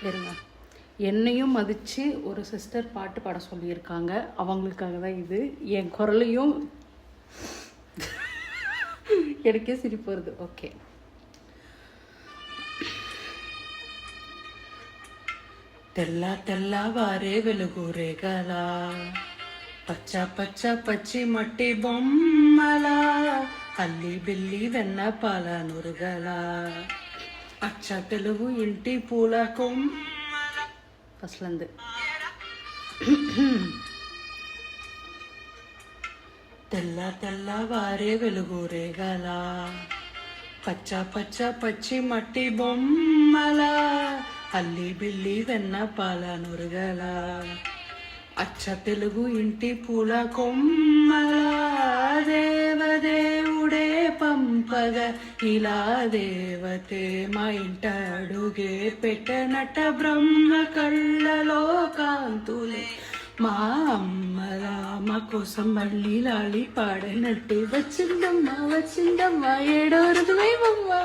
இருங்க, என்னையும் மதித்து ஒரு சிஸ்டர் பாட்டு பாட சொல்லியிருக்காங்க. அவங்களுக்காக தான் இது. என் குரலையும் எனக்கே சிரிப்பு வருது. ஓகே, తెల్ల తెల్లవారే వెలుగురేగల పచ్చ పచ్చ పచ్చి మట్టి బొమ్మల అల్లి బిల్లి వెన్న పాల నురుగల అచ్చ తెలుగు ఇంటి పూల కొమ్మల. ఫస్ట్లందు తెల్ల తెల్లవారే వెలుగురేగల పచ్చ పచ్చ పచ్చి మట్టి బొమ్మల అల్లి బిల్లి వెన్న పాల నురుగల అచ్చ తెలుగు ఇంటి పూల కొమ్మల దేవదేవుడే పంపగ ఇలా దేవతే మా ఇంట అడుగే పెట్టనట బ్రహ్మ కళ్ళలో కాంతులే మా అమ్మలా మా కోసం మళ్ళీ లాలి పాడనట్టు వచ్చిందమ్మా వచ్చిందమ్మా ఏడో ఋతువైవమ్మా.